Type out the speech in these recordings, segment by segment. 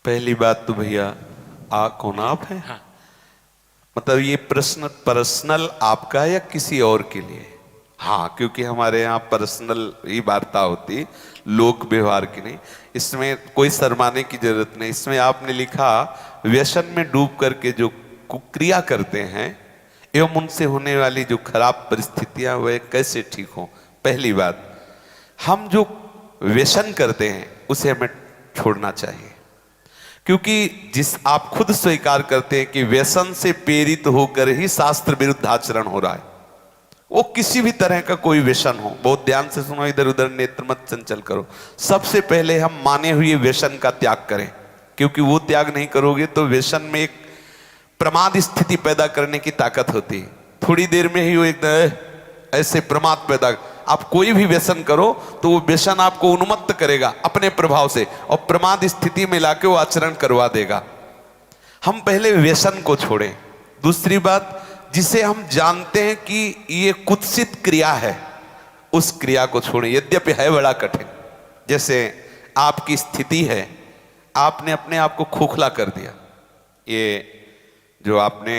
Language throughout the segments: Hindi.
पहली बात तो भैया कौन आप हैं? हाँ। मतलब ये प्रश्न पर्सनल आपका है या किसी और के लिए? हाँ, क्योंकि हमारे यहाँ पर्सनल ही वार्ता होती, लोक व्यवहार की नहीं। इसमें कोई शर्माने की जरूरत नहीं। इसमें आपने लिखा व्यसन में डूब करके जो कुक्रिया करते हैं एवं उनसे होने वाली जो खराब परिस्थितियां वह कैसे ठीक हो। पहली बात, हम जो व्यसन करते हैं उसे हमें छोड़ना चाहिए, क्योंकि जिस आप खुद स्वीकार करते हैं कि व्यसन से प्रेरित होकर ही शास्त्र विरुद्ध आचरण हो रहा है, वो किसी भी तरह का कोई व्यसन हो, बहुत ध्यान से सुनो, इधर उधर नेत्र मत चंचल करो। सबसे पहले हम माने हुए व्यसन का त्याग करें, क्योंकि वो त्याग नहीं करोगे तो व्यसन में एक प्रमाद स्थिति पैदा करने की ताकत होती है। थोड़ी देर में ही वो एक ऐसे प्रमाद पैदा, आप कोई भी व्यसन करो तो वो व्यसन आपको उन्मत्त करेगा अपने प्रभाव से और प्रमाद स्थिति में लाके वो आचरण करवा देगा। हम पहले व्यसन को छोड़ें। दूसरी बात, जिसे हम जानते हैं कि ये कुत्सित क्रिया है, उस क्रिया को छोड़ें, यद्यपि है बड़ा कठिन। जैसे आपकी स्थिति है, आपने अपने आप को खोखला कर दिया। ये जो आपने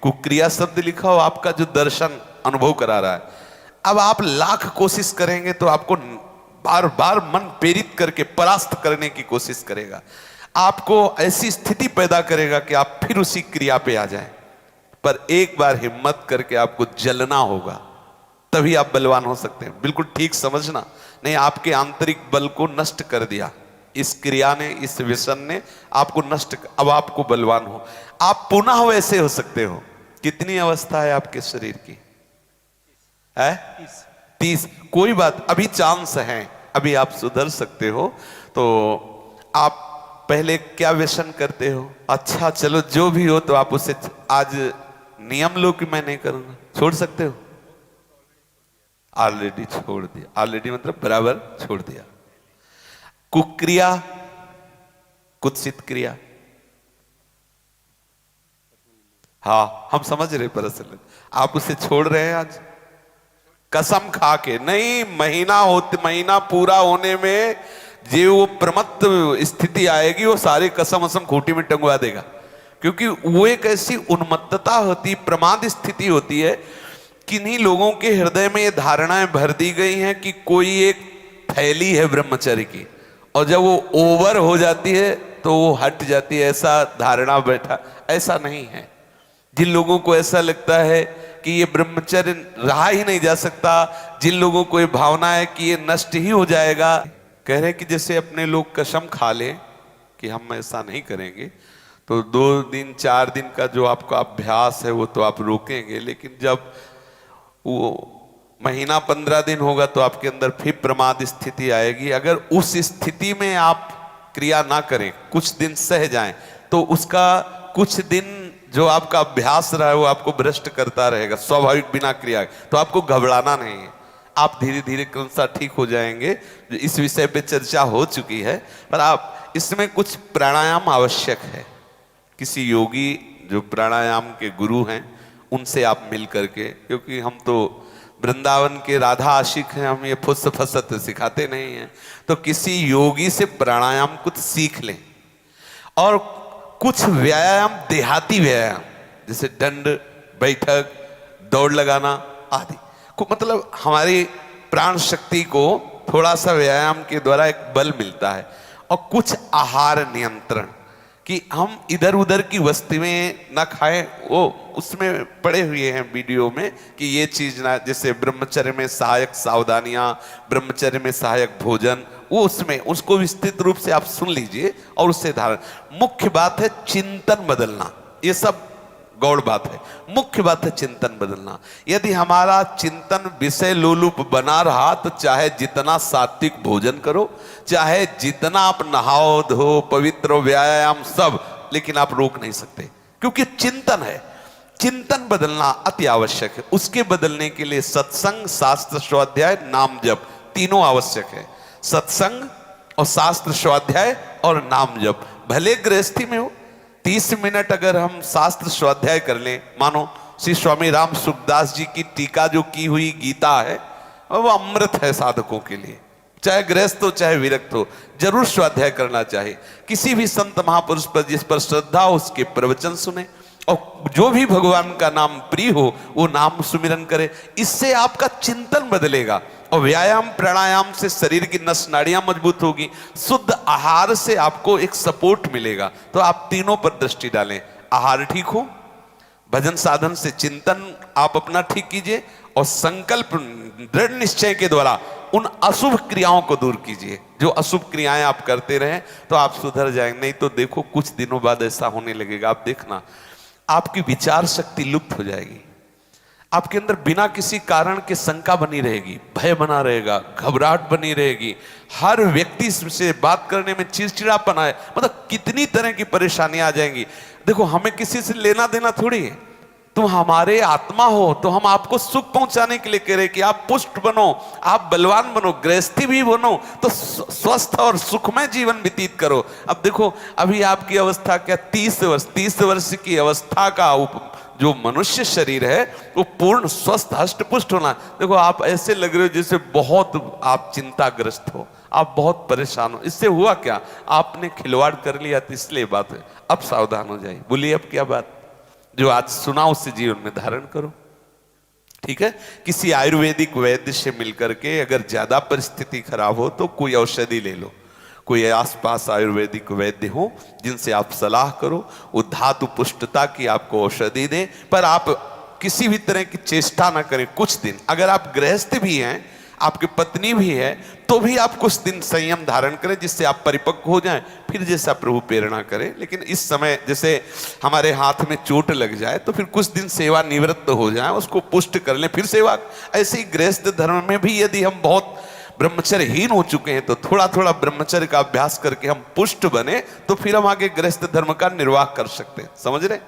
कुक्रिया शब्द लिखा हो, आपका जो दर्शन अनुभव करा रहा है, अब आप लाख कोशिश करेंगे तो आपको बार बार मन प्रेरित करके परास्त करने की कोशिश करेगा, आपको ऐसी स्थिति पैदा करेगा कि आप फिर उसी क्रिया पे आ जाएं। पर एक बार हिम्मत करके आपको जलना होगा, तभी आप बलवान हो सकते हैं। बिल्कुल ठीक समझना, नहीं आपके आंतरिक बल को नष्ट कर दिया इस क्रिया ने, इस व्यसन ने आपको नष्ट, अब आपको बलवान हो, आप पुनः वैसे हो सकते हो। कितनी अवस्था है आपके शरीर की? है 30। कोई बात, अभी चांस है, अभी आप सुधर सकते हो। तो आप पहले क्या व्यसन करते हो? अच्छा चलो जो भी हो, तो आप उसे आज नियम लो कि मैं नहीं करूंगा, छोड़ सकते हो? ऑलरेडी छोड़ दिया। ऑलरेडी मतलब बराबर छोड़ दिया। कुक्रिया, कुत्सित क्रिया, हाँ हम समझ रहे, परसल आप उसे छोड़ रहे हैं आज कसम खा के। नहीं, महीना पूरा होने में जो वो प्रमत्त स्थिति आएगी, वो सारी कसम असम खूंटी में टंगवा देगा, क्योंकि वो एक ऐसी उन्मत्तता होती, प्रमाद स्थिति होती है। किन्हीं लोगों के हृदय में ये धारणाएं भर दी गई हैं कि कोई एक थैली है ब्रह्मचर्य की, और जब वो ओवर हो जाती है तो वो हट जाती है, ऐसा धारणा बैठा। ऐसा नहीं है। जिन लोगों को ऐसा लगता है कि ये ब्रह्मचर्य रहा ही नहीं जा सकता, जिन लोगों को ये भावना है कि ये नष्ट ही हो जाएगा, कह रहे कि जैसे अपने लोग कसम खा लें कि हम ऐसा नहीं करेंगे, तो 2 दिन 4 दिन का जो आपका अभ्यास है वो तो आप रोकेंगे, लेकिन जब वो महीना 15 दिन होगा तो आपके अंदर फिर प्रमाद स्थिति आएगी। अगर उस स्थिति में आप क्रिया ना करें, कुछ दिन सह जाएं, तो उसका कुछ दिन जो आपका अभ्यास रहा है वो आपको भ्रष्ट करता रहेगा स्वाभाविक बिना क्रिया। तो आपको घबराना नहीं है, आप धीरे धीरे क्रमशः ठीक हो जाएंगे। इस विषय पे चर्चा हो चुकी है, पर आप इसमें कुछ प्राणायाम आवश्यक है। किसी योगी जो प्राणायाम के गुरु हैं उनसे आप मिल करके, क्योंकि हम तो वृंदावन के राधा आशिक हैं, हम ये फुस फसत सिखाते नहीं हैं, तो किसी योगी से प्राणायाम कुछ सीख लें। और कुछ व्यायाम, देहाती व्यायाम, जैसे दंड बैठक, दौड़ लगाना आदि को, मतलब हमारी प्राण शक्ति को थोड़ा सा व्यायाम के द्वारा एक बल मिलता है। और कुछ आहार नियंत्रण, कि हम इधर उधर की वस्तुएं ना खाएं, वो उसमें पड़े हुए हैं वीडियो में कि ये चीज ना, जैसे ब्रह्मचर्य में सहायक सावधानियां, ब्रह्मचर्य में सहायक भोजन, वो उसमें उसको विस्तृत रूप से आप सुन लीजिए और उससे धारण। मुख्य बात है चिंतन बदलना, ये सब गौड़ बात है, मुख्य बात है चिंतन बदलना। यदि हमारा चिंतन विषय लोलुप बना रहा तो चाहे जितना सात्विक भोजन करो, चाहे जितना आप नहाओ धो पवित्र व्यायाम सब, लेकिन आप रोक नहीं सकते, क्योंकि चिंतन है। चिंतन बदलना अति आवश्यक है। उसके बदलने के लिए सत्संग, शास्त्र स्वाध्याय, नाम जप तीनों आवश्यक है। सत्संग और शास्त्र स्वाध्याय और नाम जप, भले गृहस्थी में हो 30 मिनट अगर हम शास्त्र स्वाध्याय कर लें, मानो श्री स्वामी राम सुखदास जी की टीका जो की हुई गीता है, वो अमृत है साधकों के लिए। चाहे गृहस्थ हो चाहे विरक्त हो, जरूर स्वाध्याय करना चाहिए। किसी भी संत महापुरुष पर जिस पर श्रद्धा हो उसके प्रवचन सुने, और जो भी भगवान का नाम प्रिय हो वो नाम सुमिरन करे। इससे आपका चिंतन बदलेगा, और व्यायाम प्राणायाम से शरीर की नस नाड़ियां मजबूत होगी, शुद्ध आहार से आपको एक सपोर्ट मिलेगा। तो आप तीनों पर दृष्टि डालें, आहार ठीक हो, भजन साधन से चिंतन आप अपना ठीक कीजिए, और संकल्प दृढ़ निश्चय के द्वारा उन अशुभ क्रियाओं को दूर कीजिए। जो अशुभ क्रियाएं आप करते रहें तो आप सुधर जाएंगे। नहीं तो देखो कुछ दिनों बाद ऐसा होने लगेगा, आप देखना आपकी विचार शक्ति लुप्त हो जाएगी, आपके अंदर बिना किसी कारण के शंका बनी रहेगी, भय बना रहेगा, घबराहट बनी रहेगी, हर व्यक्ति से बात करने में चिड़चिड़ापन आए, मतलब कितनी तरह की परेशानियां आ जाएंगी। देखो हमें किसी से लेना देना थोड़ी है, तुम हमारे आत्मा हो तो हम आपको सुख पहुंचाने के लिए कह रहे कि आप पुष्ट बनो, आप बलवान बनो, गृहस्थी भी बनो, तो स्वस्थ और सुखमय जीवन व्यतीत करो। अब देखो अभी आपकी अवस्था क्या, 30 वर्ष की अवस्था का जो मनुष्य शरीर है वो पूर्ण स्वस्थ हष्ट पुष्ट होना। देखो आप ऐसे लग रहे हो जैसे बहुत आप चिंताग्रस्त हो, आप बहुत परेशान हो। इससे हुआ क्या, आपने खिलवाड़ कर लिया, तो इसलिए बात है। अब सावधान हो जाइए। बोलिए अब क्या बात, जो आज सुना उससे जीवन में धारण करो, ठीक है। किसी आयुर्वेदिक वैद्य से मिलकर के अगर ज्यादा परिस्थिति खराब हो तो कोई औषधि ले लो, कोई आसपास आयुर्वेदिक वैद्य हो जिनसे आप सलाह करो, वो धातु पुष्टता की आपको औषधि दें। पर आप किसी भी तरह की चेष्टा ना करें कुछ दिन। अगर आप गृहस्थ भी हैं, आपकी पत्नी भी है, तो भी आप कुछ दिन संयम धारण करें जिससे आप परिपक्व हो जाएं, फिर जैसा प्रभु प्रेरणा करें। लेकिन इस समय जैसे हमारे हाथ में चोट लग जाए तो फिर कुछ दिन सेवा निवृत्त हो जाए, उसको पुष्ट कर लें, फिर सेवा। ऐसे ही गृहस्थ धर्म में भी यदि हम बहुत ब्रह्मचर्यहीन हो चुके हैं तो थोड़ा थोड़ा ब्रह्मचर्य का अभ्यास करके हम पुष्ट बने, तो फिर हम आगे गृहस्थ धर्म का निर्वाह कर सकते हैं। समझ रहे?